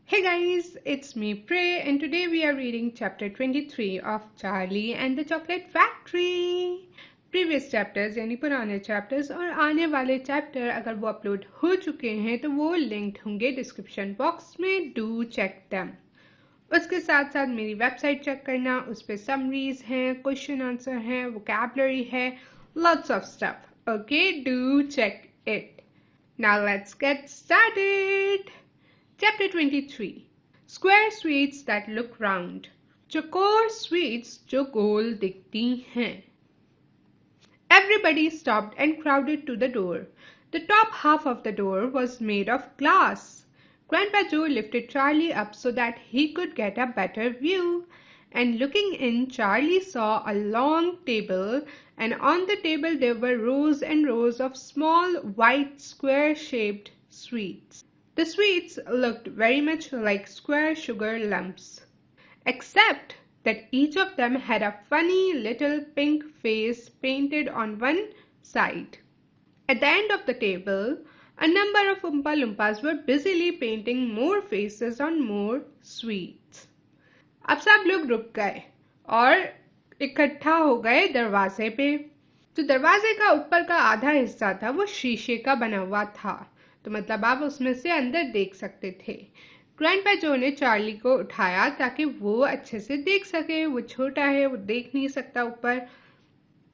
Hey guys, it's me Prey and today we are reading chapter 23 of Charlie and the Chocolate Factory. Previous chapters यानी पुराने chapters और आने वाले chapter अगर वो अपलोड हो चुके हैं तो वो linked होंगे description box में. Do check them. उसके साथ साथ मेरी वेबसाइट चेक करना, उस पर समरीज हैं, क्वेश्चन आंसर हैं, वोकैबुलरी है, lots of stuff. Okay, do check it. Now let's get started. Chapter 23 Square Sweets That Look Round. चौकोर sweets जो गोल दिखती हैं. Everybody stopped and crowded to the door. The top half of the door was made of glass. Grandpa Joe lifted Charlie up so that he could get a better view. And looking in, Charlie saw a long table, and on the table there were rows and rows of small, white, square-shaped sweets. The sweets looked very much like square sugar lumps, except that each of them had a funny little pink face painted on one side. At the end of the table, a number of Oompa Loompas were busily painting more faces on more sweets. अब सब लोग रुक गए और इकट्ठा हो गए दरवाजे पे. तो दरवाजे का ऊपर का आधा हिस्सा था वो शीशे का बना हुआ था, तो मतलब आप उसमें से अंदर देख सकते थे. ग्रैंडपा जो ने चार्ली को उठाया ताकि वो अच्छे से देख सके. वो छोटा है, वो देख नहीं सकता ऊपर.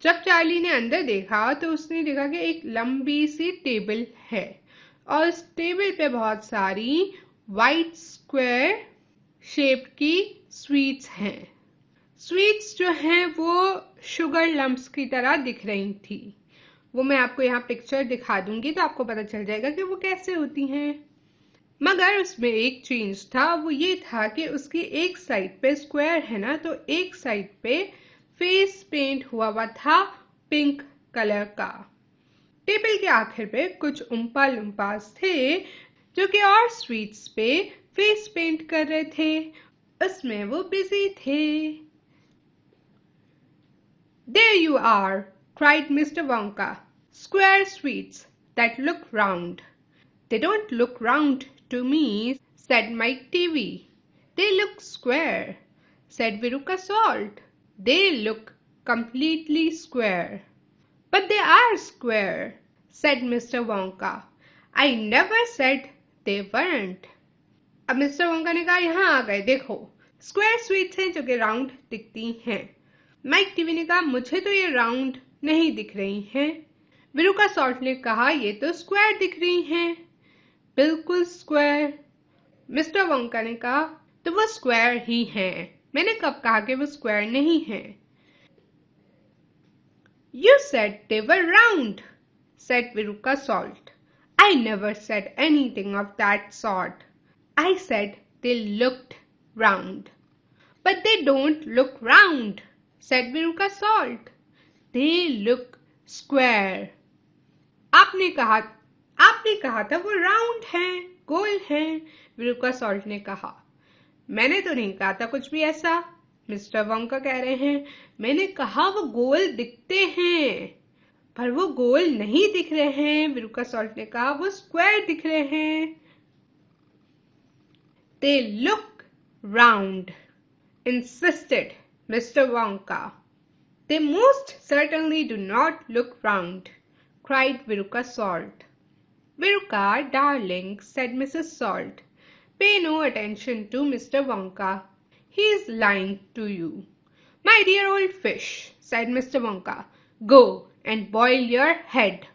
जब चार्ली ने अंदर देखा तो उसने देखा कि एक लंबी सी टेबल है और उस टेबल पे बहुत सारी वाइट स्क्वायर शेप की स्वीट्स हैं. स्वीट्स जो हैं वो शुगर लम्प्स की तरह दिख रही थी. वो मैं आपको यहाँ पिक्चर दिखा दूंगी तो आपको पता चल जाएगा कि वो कैसे होती हैं. मगर उसमें एक चेंज था. वो ये था कि उसकी एक साइड पे स्क्वायर है ना, तो एक साइड पे फेस पेंट हुआ था पिंक कलर का. टेबल के आखिर पे कुछ उम्पा लुम्पास थे जो कि और स्वीट्स पे फेस पेंट कर रहे थे. उसमें वो बिजी थे. There you are, cried Mr. Wonka. Square sweets that look round. They don't look round to me, said Mike TV. They look square, said Veruca Salt. They look completely square. But they are square, said Mr. Wonka. I never said they weren't. अब mister Wonka ने कहा यहाँ आ गए, देखो square sweets हैं जो कि round दिखती हैं. माइक टीवी ने कहा मुझे तो ये राउंड नहीं दिख रही हैं. विरुका सॉल्ट ने कहा ये तो स्क्वायर दिख रही हैं, बिल्कुल स्क्वायर. मिस्टर वोंका ने कहा तो वो स्क्वायर ही हैं. मैंने कब कहा कि वो स्क्वायर नहीं हैं? You said they were round, said Veruca Salt. I never said anything of that sort. I said they looked round. But they don't look round, said Veruca Salt. They look square. आपने कहा था वो round हैं, गोल हैं, विरुका salt ने कहा. मैंने तो नहीं कहा था कुछ भी ऐसा, मिस्टर वोंका कह रहे हैं. मैंने कहा वो गोल दिखते हैं, पर वो गोल नहीं दिख रहे हैं. विरुका सॉल्ट ने कहा वो स्क्वायर दिख रहे हैं. They look round, insisted Mr. Wonka. They most certainly do not look round, cried Veruca Salt. Veruca, darling, said Mrs. Salt, pay no attention to Mr. Wonka. He is lying to you. My dear old fish, said Mr. Wonka, go and boil your head.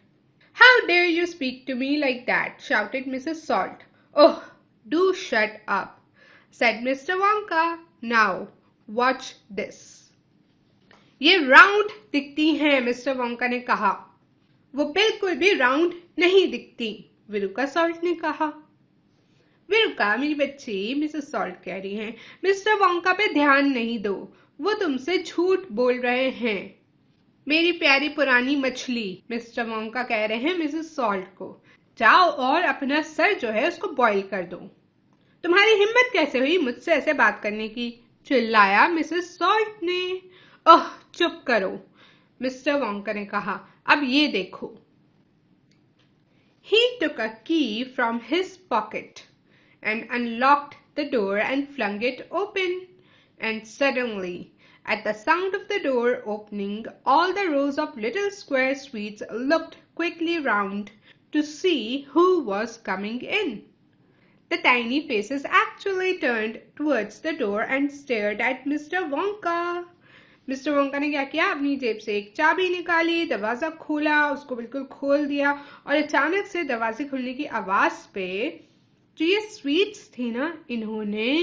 How dare you speak to me like that? Shouted Mrs. Salt. Oh, do shut up, said Mr. Wonka. Now, watch this. ये round दिखती हैं, mister Wonka ने कहा. वो बिल्कुल भी round नहीं दिखती, विरुका सॉल्ट ने कहा. विरुका मेरी बच्ची, मिसेस सॉल्ट कह रही हैं, मिस्टर वोंका पे ध्यान नहीं दो, वो तुमसे झूठ बोल रहे हैं. मेरी प्यारी पुरानी मछली, मिस्टर वोंका कह रहे हैं मिसेस सॉल्ट को, जाओ और अपना सर जो है उसको बॉईल कर दो. तुम्हारी हिम्मत कैसे हुई मुझसे ऐसे बात करने की, चिल्लाया मिसेस सॉल्ट ने. ओह चुप करो, मिस्टर वोंका ने कहा. अब ये देखो. He took a key from his pocket and unlocked the door and flung it open. And suddenly, at the sound of the door opening, all the rows of little square sweets looked quickly round to see who was coming in. The tiny faces actually turned towards the door and stared at Mr. Wonka. Mister Wonka ने क्या किया, अपनी जेब से एक चाबी निकाली, दरवाजा खोला, उसको बिल्कुल खोल दिया और अचानक से दरवाजे खुलने की आवाज पे जो ये स्वीट्स थी ना, इन्होंने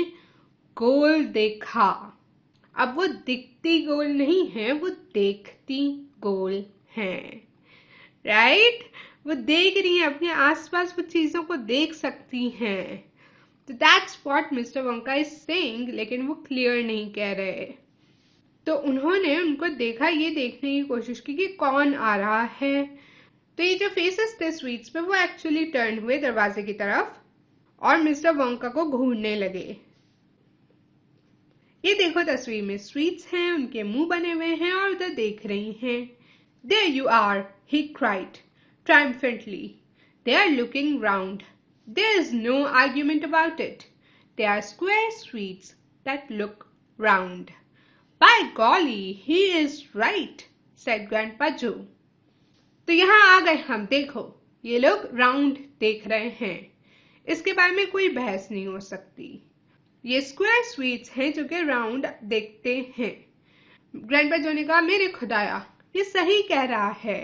गोल देखा। अब वो दिखती गोल नहीं है, वो देखती गोल हैं, राइट? वो देख रही है अपने आसपास, वो चीजों को देख सकती हैं। तो that's what mister Wonka is saying, लेकिन वो क्लियर नहीं कह रहे। तो उन्होंने उनको देखा, ये देखने की कोशिश की कि कौन आ रहा है। तो ये जो फेसेस थे स्वीट्स पे, वो एक्चुअली टर्न हुए दरवाजे की तरफ और मिस्टर वोंका को घूरने लगे। ये देखो तस्वीर में स्वीट्स हैं, उनके मुंह बने हुए हैं और उधर देख रही हैं। There you are, he cried triumphantly. They are looking round. There is no argument about it. They are square sweets that look round. By golly, he is right, said Grandpa Joe. तो यहाँ आ गए हम, देखो ये लोग round देख रहे हैं, इसके बारे में कोई बहस नहीं हो सकती। ये स्क्वायर स्वीट्स हैं जो कि राउंड देखते हैं। ग्रैंडपा जो ने कहा, मेरे खुदाया, ये सही कह रहा है।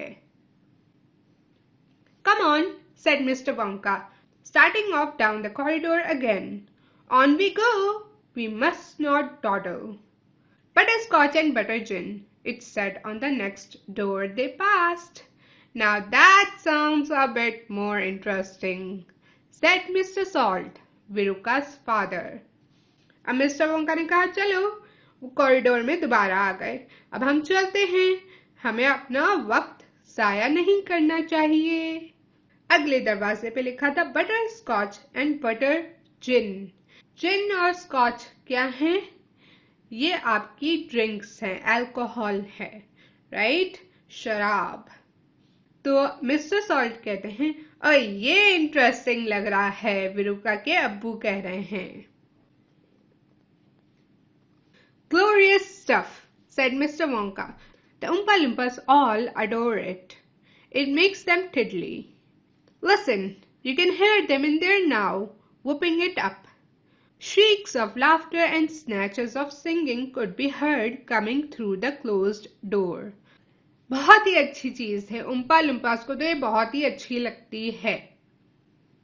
Come on, said Mr. Wonka, starting off down the corridor again. On we go. We must not dawdle. Butterscotch and butter gin, it said on the next door they passed. Now that sounds a bit more interesting, said Mr. Salt, Viruka's father. अब mister Wonka ने कहा, चलो, वो corridor में दोबारा आ गए, अब हम चलते हैं, हमें अपना वक्त जाया नहीं करना चाहिए। अगले दरवाजे पे लिखा था बटर स्कॉच एंड बटर जिन। जिन और स्कॉच क्या है? ये आपकी ड्रिंक्स हैं, अल्कोहल है, राइट? शराब। तो मिस्टर सॉल्ट कहते हैं, और ये इंटरेस्टिंग लग रहा है, विरुका के अब्बू कह रहे हैं। Glorious stuff, said Mr. Wonka. The Oompa Loompas all adore it. It makes them tiddly. Listen, you can hear them in there now, whooping it up. Shrieks of laughter and snatches of singing could be heard coming through the closed door. बहुत ही अच्छी चीज है, उम्पा लुम्पास को तो ये बहुत ही अच्छी लगती है।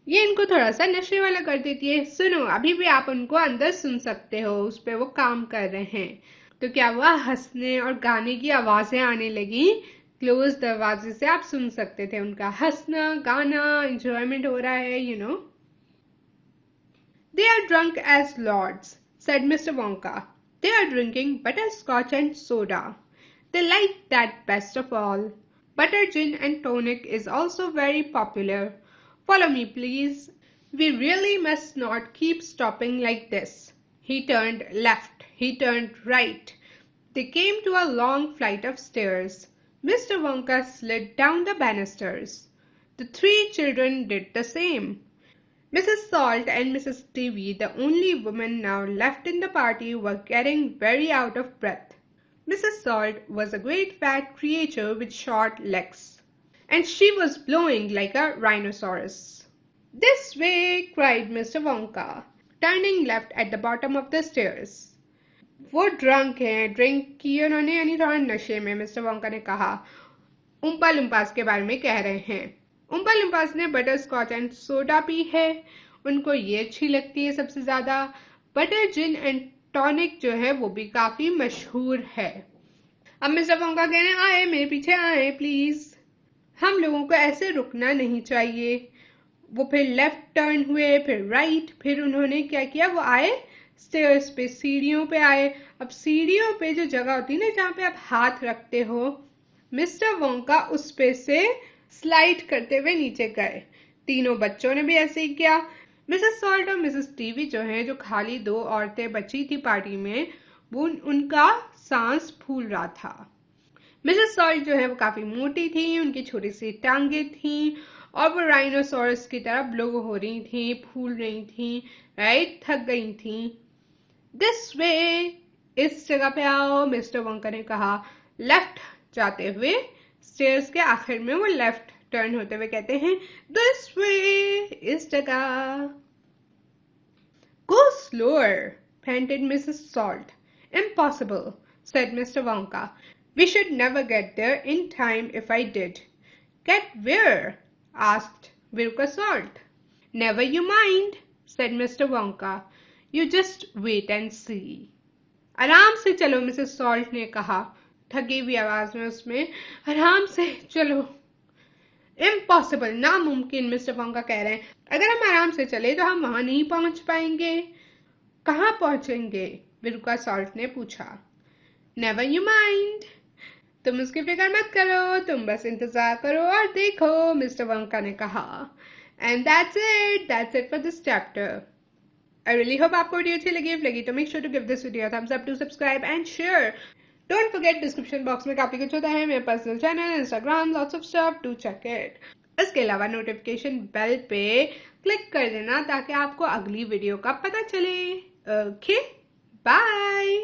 ये इनको थोड़ा सा नशे वाला कर देती है। सुनो, अभी भी आप उनको अंदर सुन सकते हो, उस पे वो काम कर रहे हैं। तो क्या हुआ, हंसने और गाने की आवाजें आने लगी। क्लोज दरवाजे से आप सुन सकते थे उनका हंसना, गाना, एंजॉयमेंट हो रहा है, you know. They are drunk as lords, said Mr. Wonka. They are drinking butterscotch and soda. They like that best of all. Butter gin and tonic is also very popular. Follow me, please. We really must not keep stopping like this. He turned left. He turned right. They came to a long flight of stairs. Mr. Wonka slid down the banisters. The three children did the same. Mrs. Salt and Mrs. Stevie, the only women now left in the party, were getting very out of breath. Mrs. Salt was a great fat creature with short legs, and she was blowing like a rhinoceros. This way, cried Mr. Wonka, turning left at the bottom of the stairs. वो drunk हैं, drink की उन्होंने, यानी थोड़ा नशे में, mister Wonka ने कहा। उम्पा लुम्पास के बारे में कह रहे हैं। उम्पा लुम्पास ने बटर स्कॉच एंड सोडा पी है, उनको ये अच्छी लगती है सबसे ज्यादा। बटर जिन एंड टॉनिक जो है वो भी काफी मशहूर है। अब मिस्टर वोंका कह रहे हैं, आए मेरे पीछे आए प्लीज, हम लोगों को ऐसे रुकना नहीं चाहिए। वो फिर लेफ्ट टर्न हुए, फिर राइट, फिर उन्होंने क्या किया, वो आए स्टेयर्स पे, सीढ़ियों पे आए। अब सीढ़ियों पे जो जगह होती है ना जहाँ पे आप हाथ रखते हो, मिस्टर वोंका उस पे से स्लाइड करते हुए नीचे गए। तीनों बच्चों ने भी ऐसे ही किया। मिसेस सॉल्ट और मिसेस टीवी जो है, जो खाली दो औरतें बची थी पार्टी में, वो उनका सांस फूल रहा था। मिसेस सॉल्ट जो है वो काफी मोटी थी, उनकी छोटी सी टांगे थी और वो राइनोसोरस की तरह ब्लो हो रही थी, फूल रही थी, राइट, थक गई थी। दिस वे, इस जगह पे आओ, मिस्टर वोंका ने कहा, लेफ्ट जाते हुए। स्टेयर्स के आखिर में वो लेफ्ट टर्न होते हुए कहते हैं, दिस वे, इस जगह। Go slower, panted Mrs. Salt. Impossible, said Mr. Wonka. We should never get there in time if I did. Get where? Asked Veruca Salt. Never you mind, said Mr. Wonka. You just wait and see. आराम से चलो, Mrs salt ने कहा थकी हुई आवाज में उसमें, आराम से चलो। इम्पॉसिबल, नामुमकिन, मिस्टर वोंका कह रहे हैं, अगर हम आराम से चले तो हम वहां नहीं पहुंच पाएंगे। कहाँ पहुंचेंगे? विरुका सॉल्ट ने पूछा। नेवर यू माइंड, तुम उसकी फिक्र मत करो, तुम बस इंतजार करो और देखो, मिस्टर वोंका ने कहा। And that's it for this chapter. I really hope आपको वीडियो अच्छी लगी। If लगी तो make sure to give this video a thumbs up, to subscribe and share. Don't forget description box में काफी कुछ होता है, मेरे personal channel, Instagram, lots of stuff, do check it. इसके अलावा नोटिफिकेशन बेल पे क्लिक कर देना ताकि आपको अगली वीडियो का पता चले। Okay, bye.